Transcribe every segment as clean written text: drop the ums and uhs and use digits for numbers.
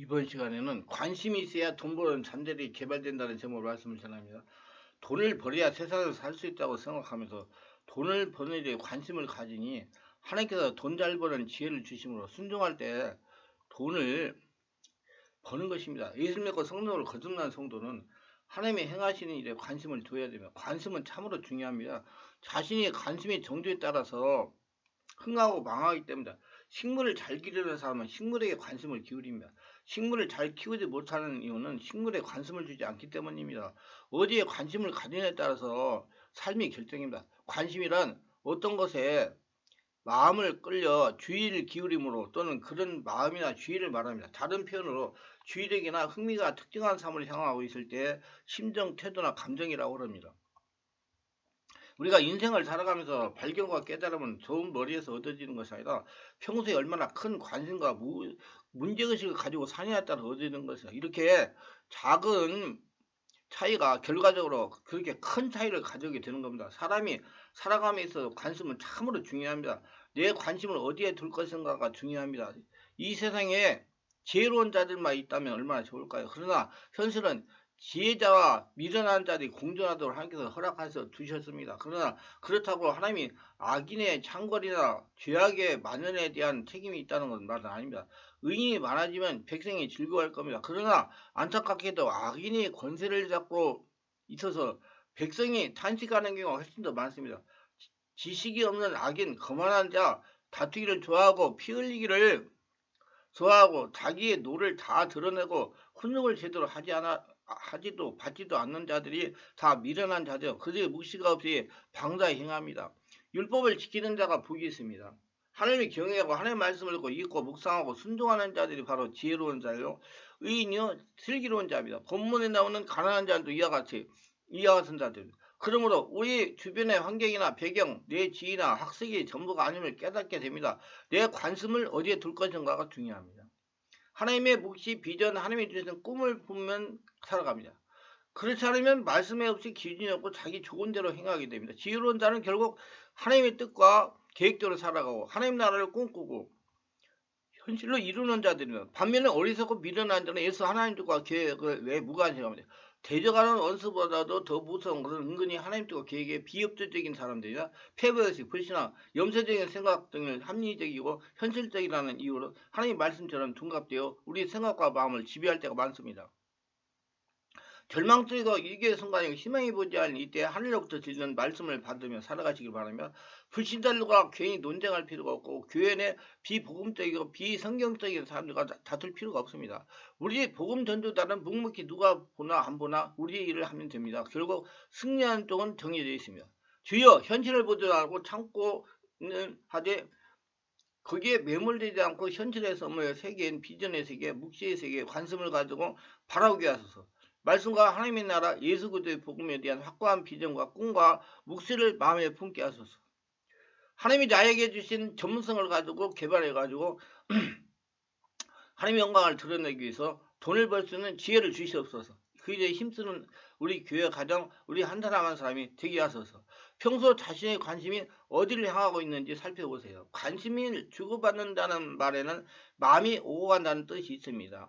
이번 시간에는 관심이 있어야 돈 버는 잠재력이 개발된다는 제목으로 말씀을 전합니다. 돈을 벌어야 세상에서 살 수 있다고 생각하면서 돈을 버는 일에 관심을 가지니 하나님께서 돈 잘 버는 지혜를 주심으로 순종할 때 돈을 버는 것입니다. 예수 믿고 성령으로 거듭난 성도는 하나님의 행하시는 일에 관심을 둬야 됩니다. 관심은 참으로 중요합니다. 자신의 관심의 정도에 따라서 흥하고 망하기 때문이다. 식물을 잘 기르는 사람은 식물에게 관심을 기울입니다. 식물을 잘 키우지 못하는 이유는 식물에 관심을 주지 않기 때문입니다. 어디에 관심을 가지느냐에 따라서 삶이 결정입니다. 관심이란 어떤 것에 마음을 끌려 주의를 기울임으로 또는 그런 마음이나 주의를 말합니다. 다른 표현으로 주의력이나 흥미가 특정한 삶을 향하고 있을 때 심정, 태도나 감정이라고 합니다. 우리가 인생을 살아가면서 발견과 깨달음은 좋은 머리에서 얻어지는 것이 아니라 평소에 얼마나 큰 관심과 문제의식을 가지고 사느냐에 따라 얻어지는 것이다. 이렇게 작은 차이가 결과적으로 그렇게 큰 차이를 가져오게 되는 겁니다. 사람이 살아감에 있어서 관심은 참으로 중요합니다. 내 관심을 어디에 둘 것인가가 중요합니다. 이 세상에 지혜로운 자들만 있다면 얼마나 좋을까요? 그러나 현실은 지혜자와 미련한 자들이 공존하도록 하나님께서 허락해서 두셨습니다. 그러나 그렇다고 하나님이 악인의 창궐이나 죄악의 만연에 대한 책임이 있다는 것은 말은 아닙니다. 의인이 많아지면 백성이 즐거워할 겁니다. 그러나 안타깝게도 악인이 권세를 잡고 있어서 백성이 탄식하는 경우가 훨씬 더 많습니다. 지식이 없는 악인, 거만한 자, 다투기를 좋아하고 피 흘리기를 좋아하고 자기의 노를 다 드러내고 훈육을 제대로 받지도 않는 자들이 다 미련한 자죠. 그들의 묵시가 없이 방자에 행합니다. 율법을 지키는 자가 복이 있습니다. 하나님의 경외하고 하나님의 말씀을 읽고 묵상하고 순종하는 자들이 바로 지혜로운 자요. 의인이요 슬기로운 자입니다. 본문에 나오는 가난한 자들도 이와 같은 자들. 그러므로 우리 주변의 환경이나 배경, 내 지위나 학식이 전부가 아님을 깨닫게 됩니다. 내 관심을 어디에 둘 것인가가 중요합니다. 하나님의 묵시, 비전, 하나님이 주신 꿈을 보면 살아갑니다. 그렇지 않으면 말씀에 없이 기준이 없고 자기 좋은 대로 행하게 됩니다. 지혜로운 자는 결국 하나님의 뜻과 계획대로 살아가고 하나님 나라를 꿈꾸고 현실로 이루는 자들입니다. 반면에 어리석고 미련한 자는 예수 하나님 뜻과 계획을 왜 무관심합니다. 대적하는 원수보다도 더 무서운 것은 은근히 하나님 뜻과 계획에 비협조적인 사람들이나 패배의식, 불신앙, 염세적인 생각 등을 합리적이고 현실적이라는 이유로 하나님 말씀처럼 둔갑되어 우리 생각과 마음을 지배할 때가 많습니다. 절망적이고 위기의 순간이고 희망이 보지 않은 이때 하늘로부터 들리는 말씀을 받으며 살아가시길 바라며 불신자들과 괜히 논쟁할 필요가 없고 교회 내 비복음적이고 비성경적인 사람들과 다툴 필요가 없습니다. 우리 복음 전도자는 묵묵히 누가 보나 안 보나 우리의 일을 하면 됩니다. 결국 승리하는 쪽은 정해져 있습니다. 주여 현실을 보지 않고 참고는 하되 거기에 매몰되지 않고 현실의 썸의 세계인 비전의 세계, 묵시의 세계에 관심을 가지고 바라보게 하소서. 말씀과 하나님의 나라 예수 그리스도의 복음에 대한 확고한 비전과 꿈과 묵시를 마음에 품게 하소서. 하나님이 나에게 주신 전문성을 가지고 개발해가지고 하나님의 영광을 드러내기 위해서 돈을 벌 수 있는 지혜를 주시옵소서. 그 일에 힘쓰는 우리 교회 가정, 우리 한 사람 한 사람이 되게 하소서. 평소 자신의 관심이 어디를 향하고 있는지 살펴보세요. 관심을 주고받는다는 말에는 마음이 오고 간다는 뜻이 있습니다.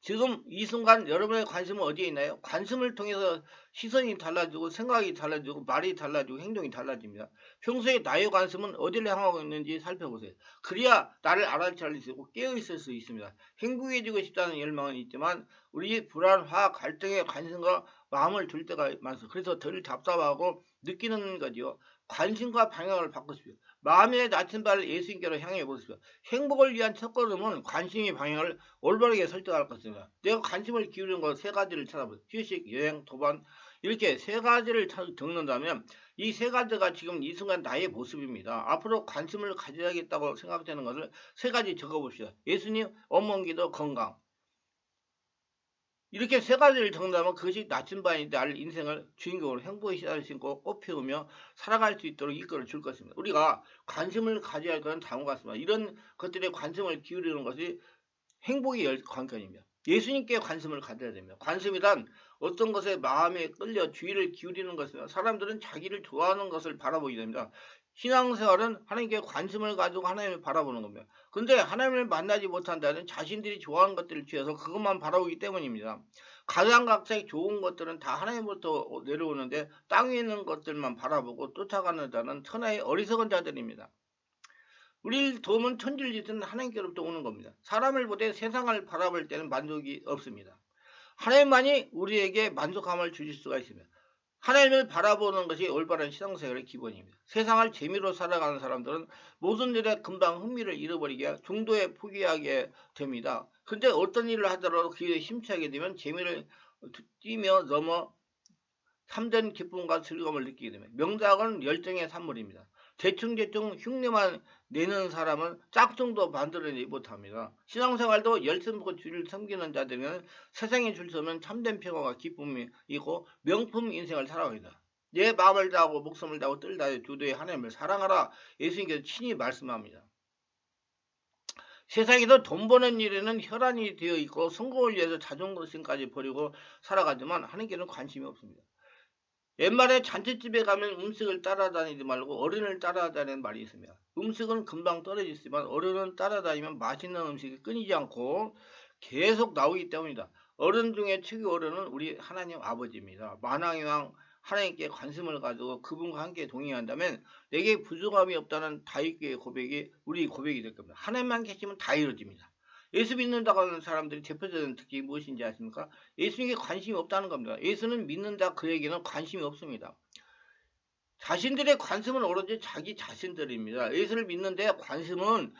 지금 이 순간 여러분의 관심은 어디에 있나요? 관심을 통해서 시선이 달라지고 생각이 달라지고 말이 달라지고 행동이 달라집니다. 평소에 나의 관심은 어디를 향하고 있는지 살펴보세요. 그래야 나를 알아차릴 수 있고 깨어있을 수 있습니다. 행복해지고 싶다는 열망은 있지만 우리 불안화 갈등에 관심과 마음을 둘 때가 많습니다. 그래서 덜 답답하고 느끼는 거지요. 관심과 방향을 바꾸십시오. 마음의 나침반을 예수님께로 향해 보십시오. 행복을 위한 첫걸음은 관심의 방향을 올바르게 설정할 것입니다. 내가 관심을 기울이는 것 세 가지를 찾아보세요. 휴식, 여행, 도반 이렇게 세 가지를 적는다면 이 세 가지가 지금 이 순간 나의 모습입니다. 앞으로 관심을 가져야겠다고 생각되는 것을 세 가지 적어봅시다. 예수님, 어머니도 건강. 이렇게 세 가지를 적는다면 그것이 나침반이 나를 인생을 주인공으로 행복의 씨앗을 심고 꽃 피우며 살아갈 수 있도록 이끌어 줄 것입니다. 우리가 관심을 가져야 할 것은 다음과 같습니다. 이런 것들에 관심을 기울이는 것이 행복의 관건입니다. 예수님께 관심을 가져야 됩니다. 관심이란 어떤 것에 마음에 끌려 주의를 기울이는 것은 사람들은 자기를 좋아하는 것을 바라보게 됩니다. 신앙생활은 하나님께 관심을 가지고 하나님을 바라보는 겁니다. 근데 하나님을 만나지 못한다는 자신들이 좋아하는 것들을 취해서 그것만 바라보기 때문입니다. 가장각색 좋은 것들은 다 하나님부터 내려오는데 땅 위에 있는 것들만 바라보고 쫓아가는 자는 천하의 어리석은 자들입니다. 우리를 도움은 천질짓은 하나님께로부터 오는 겁니다. 사람을 보되 세상을 바라볼 때는 만족이 없습니다. 하나님만이 우리에게 만족함을 주실 수가 있습니다. 하나님을 바라보는 것이 올바른 신앙생활의 기본입니다. 세상을 재미로 살아가는 사람들은 모든 일에 금방 흥미를 잃어버리게 중도에 포기하게 됩니다. 근데 어떤 일을 하더라도 그 일에 심취하게 되면 재미를 뛰며 넘어 참된 기쁨과 즐거움을 느끼게 됩니다. 명작은 열정의 산물입니다. 대충 흉내만 내는 사람은 짝퉁도 만들어내지 못합니다. 신앙생활도 열심히 주를 섬기는 자들은 세상에 줄 수 없는 참된 평화와 기쁨이 있고 명품 인생을 살아갑니다. 내 마음을 다하고 목숨을 다하고 뜰 다해 주도의 하나님을 사랑하라. 예수님께서 친히 말씀합니다. 세상에서 돈 버는 일에는 혈안이 되어 있고 성공을 위해서 자존심까지 버리고 살아가지만 하나님께는 관심이 없습니다. 옛말에 잔치집에 가면 음식을 따라다니지 말고 어른을 따라다니는 말이 있습니다. 음식은 금방 떨어지지만 어른은 따라다니면 맛있는 음식이 끊이지 않고 계속 나오기 때문이다. 어른 중에 최고 어른은 우리 하나님 아버지입니다. 만왕의 왕 하나님께 관심을 가지고 그분과 함께 동행한다면 내게 부족함이 없다는 다윗의 고백이 우리 고백이 될 겁니다. 하나님만 계시면 다 이루어집니다. 예수 믿는다고 하는 사람들이 대표적인 특징이 무엇인지 아십니까? 예수님께 관심이 없다는 겁니다. 예수는 믿는다 그에게는 관심이 없습니다. 자신들의 관심은 오로지 자기 자신들입니다. 예수를 믿는데 관심은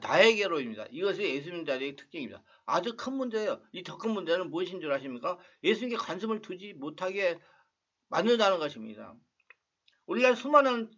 나에게로입니다. 이것이 예수 믿는 자들의 특징입니다. 아주 큰 문제예요. 이 더 큰 문제는 무엇인 줄 아십니까? 예수님께 관심을 두지 못하게 만든다는 것입니다. 오늘날 수많은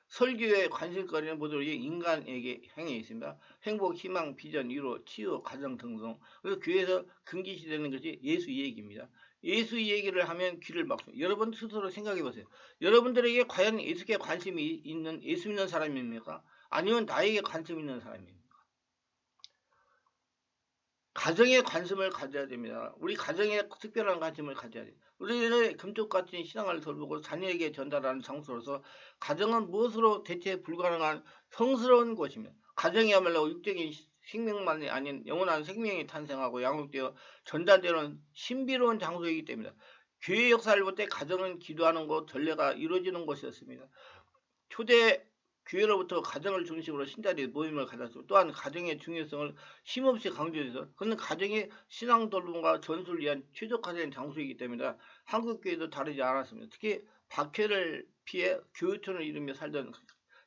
설교의 관심거리는 모두 인간에게 향해 있습니다. 행복, 희망, 비전, 위로, 치유, 가정 등등. 그래서 교회에서 금기시되는 것이 예수 이야기입니다. 예수 이야기를 하면 귀를 막습니다. 여러분 스스로 생각해 보세요. 여러분들에게 과연 예수께 관심이 있는 예수 믿는 사람입니까? 아니면 나에게 관심 있는 사람입니까? 가정에 관심을 가져야 됩니다. 우리 가정에 특별한 관심을 가져야 돼요. 우리는 금쪽같은 신앙을 돌보고 자녀에게 전달하는 장소로서 가정은 무엇으로 대체 불가능한 성스러운 곳입니다. 가정이야말로 육적인 생명만이 아닌 영원한 생명이 탄생하고 양육되어 전달되는 신비로운 장소이기 때문이다. 교회 역사를 볼 때 가정은 기도하는 곳, 전례가 이루어지는 곳이었습니다. 초대 교회로부터 가정을 중심으로 신자들이 모임을 가졌고 또한 가정의 중요성을 힘없이 강조해서 그는 가정의 신앙 돌봄과 전술을 위한 최적화된 장소이기 때문에 한국 교회도 다르지 않았습니다. 특히 박해를 피해 교회촌을 이루며 살던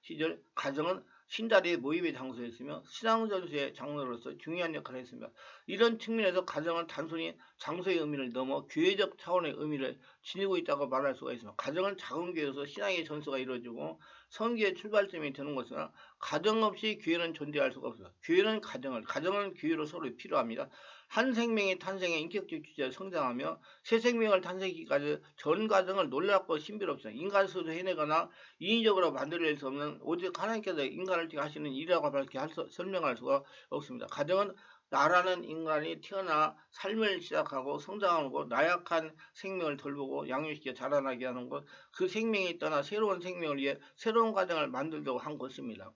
시절 가정은 신자들의 모임의 장소였으며 신앙 전수의 장로로서 중요한 역할을 했습니다. 이런 측면에서 가정은 단순히 장소의 의미를 넘어 교회적 차원의 의미를 지니고 있다고 말할 수가 있습니다. 가정은 작은 교회에서 신앙의 전수가 이루어지고 성교의 출발점이 되는 것이나 가정 없이 교회는 존재할 수가 없습니다. 교회는 가정은 교회로 서로 필요합니다. 한 생명의 탄생에 인격적 주제를 성장하며 새 생명을 탄생하기까지 전 과정을 놀랍고 신비롭습니다. 인간 스스로 해내거나 인위적으로 만들어낼 수 없는 오직 하나님께서 인간을 하시는 일이라고 밖에 설명할 수가 없습니다. 가정은 나라는 인간이 태어나 삶을 시작하고 성장하고 나약한 생명을 돌보고 양육시켜 자라나게 하는 것, 그 생명이 떠나 새로운 생명을 위해 새로운 가정을 만들려고 한 것입니다.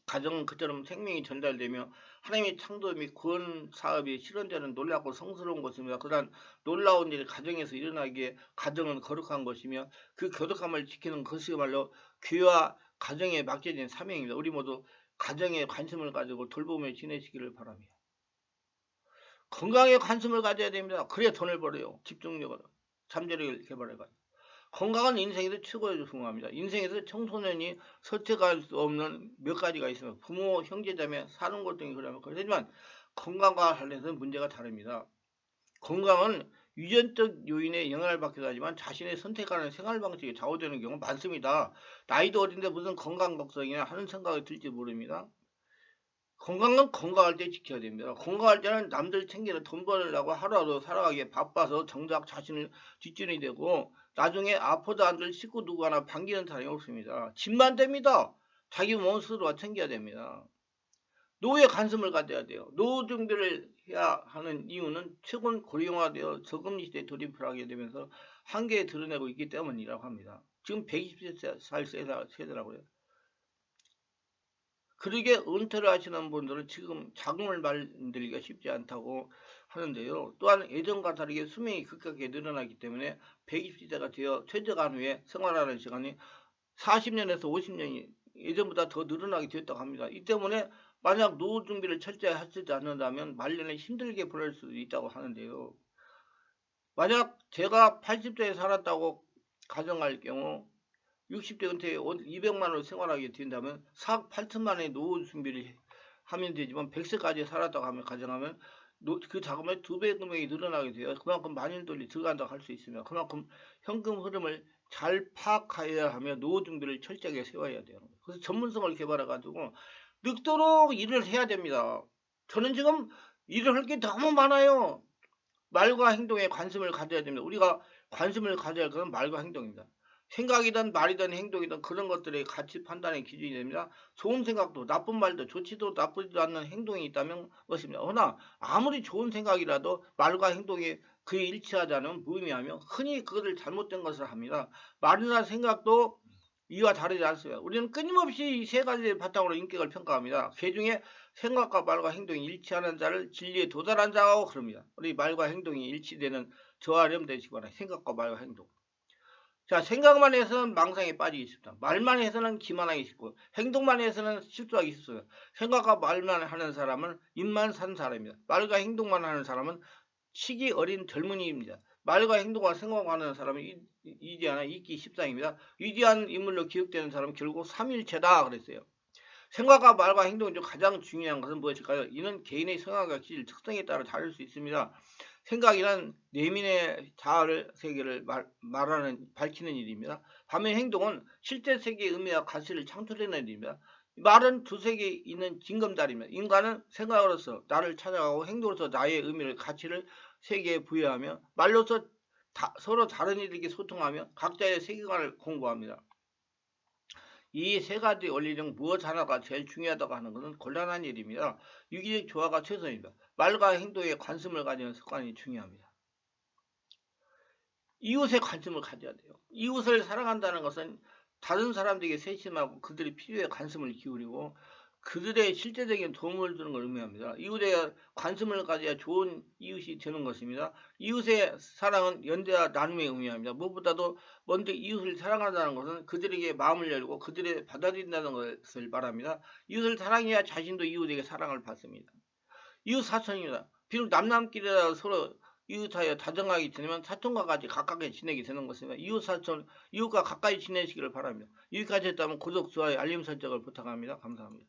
가정은 그처럼 생명이 전달되며 하나님의 창조 및 구원 사업이 실현되는 놀랍고 성스러운 것입니다. 그러한 놀라운 일이 가정에서 일어나기에 가정은 거룩한 것이며 그 거룩함을 지키는 것이야말로 교회와 가정에 맡겨진 사명입니다. 우리 모두 가정에 관심을 가지고 돌보며 지내시기를 바랍니다. 건강에 관심을 가져야 됩니다. 그래야 돈을 벌어요. 집중력을, 잠재력을 개발해가지고. 건강은 인생에서 최고로 중요합니다. 인생에서 청소년이 선택할 수 없는 몇 가지가 있습니다. 부모, 형제자매, 사는 것 등이 그러지만 건강과 관련해서 문제가 다릅니다. 건강은 유전적 요인에 영향을 받기도 하지만 자신의 선택하는 생활 방식이 좌우되는 경우가 많습니다. 나이도 어린데 무슨 건강 걱정이나 하는 생각이 들지 모릅니다. 건강은 건강할 때 지켜야 됩니다. 건강할 때는 남들 챙기는 돈 벌려고 하루하루 살아가기에 바빠서 정작 자신을 뒷전이 되고 나중에 아파도 안 될 식구 누구 하나 반기는 사람이 없습니다. 집만 됩니다. 자기 몸 스스로가 챙겨야 됩니다. 노후에 관심을 가져야 돼요. 노후 준비를 해야 하는 이유는 최근 고령화되어 저금리 시대에 돌입을 하게 되면서 한계에 드러내고 있기 때문이라고 합니다. 지금 120살 세대라고요. 그러게 은퇴를 하시는 분들은 지금 자금을 만들기가 쉽지 않다고 하는데요. 또한 예전과 다르게 수명이 급격하게 늘어나기 때문에 120세대가 되어 퇴직한 후에 생활하는 시간이 40년에서 50년이 예전보다 더 늘어나게 되었다고 합니다. 이 때문에 만약 노후 준비를 철저히 하지 않는다면 말년에 힘들게 보낼 수도 있다고 하는데요. 만약 제가 80세에 살았다고 가정할 경우 60대 은퇴에 200만 원을 생활하게 된다면 4억 8천만 원의 노후 준비를 하면 되지만 100세까지 살았다고 하면 가정하면 그 자금의 2배 금액이 늘어나게 돼요. 그만큼 많은 돈이 들어간다고 할 수 있으며 그만큼 현금 흐름을 잘 파악해야 하며 노후 준비를 철저하게 세워야 돼요. 그래서 전문성을 개발해가지고 늦도록 일을 해야 됩니다. 저는 지금 일을 할 게 너무 많아요. 말과 행동에 관심을 가져야 됩니다. 우리가 관심을 가져야 할 것은 말과 행동입니다. 생각이든 말이든 행동이든 그런 것들의 가치 판단의 기준이 됩니다. 좋은 생각도 나쁜 말도 좋지도 나쁘지도 않는 행동이 있다면 것입니다. 그러나 아무리 좋은 생각이라도 말과 행동이 그에 일치하지 않으면 무의미하며 흔히 그것을 잘못된 것을 합니다. 말이나 생각도 이와 다르지 않습니다. 우리는 끊임없이 이 세 가지의 바탕으로 인격을 평가합니다. 그 중에 생각과 말과 행동이 일치하는 자를 진리에 도달한 자라고 그럽니다. 우리 말과 행동이 일치되는 저와 여러분 되시기 바랍니다. 생각과 말과 행동. 자, 생각만 해서는 망상에 빠지기 쉽다. 말만 해서는 기만하기 쉽고 행동만 해서는 실수하기 쉽습니다. 생각과 말만 하는 사람은 입만 산 사람입니다. 말과 행동만 하는 사람은 시기 어린 젊은이입니다. 말과 행동과 생각하는 사람은 위대하나 잊기 십상입니다. 위대한 인물로 기억되는 사람은 결국 삼일체다 그랬어요. 생각과 말과 행동 중 가장 중요한 것은 무엇일까요? 이는 개인의 성향과 기질, 특성에 따라 다를 수 있습니다. 생각이란 내면의 자아를 세계를 밝히는 일입니다. 반면 행동은 실제 세계의 의미와 가치를 창출해내는 일입니다. 말은 두 세계에 있는 징검다리입니다. 인간은 생각으로서 나를 찾아가고 행동으로서 나의 의미를 가치를 세계에 부여하며 말로서 서로 다른 이들에게 소통하며 각자의 세계관을 공부합니다. 이 세 가지 원리 중 무엇 하나가 제일 중요하다고 하는 것은 곤란한 일입니다. 유기적 조화가 최선입니다. 말과 행동에 관심을 가지는 습관이 중요합니다. 이웃에 관심을 가져야 돼요. 이웃을 사랑한다는 것은 다른 사람들에게 세심하고 그들의 필요에 관심을 기울이고 그들의 실제적인 도움을 주는 걸 의미합니다. 이웃에 관심을 가져야 좋은 이웃이 되는 것입니다. 이웃의 사랑은 연대와 나눔의 의미합니다. 무엇보다도 먼저 이웃을 사랑한다는 것은 그들에게 마음을 열고 그들의 받아들인다는 것을 말합니다. 이웃을 사랑해야 자신도 이웃에게 사랑을 받습니다. 이웃 사촌입니다. 비록 남남끼리라도 서로 이웃하여 다정하게 지내면 사촌과 같이 가깝게 지내게 되는 것입니다. 이웃 사촌, 이웃과 가까이 지내시기를 바랍니다. 여기까지 했다면 구독, 좋아요, 알림 설정을 부탁합니다. 감사합니다.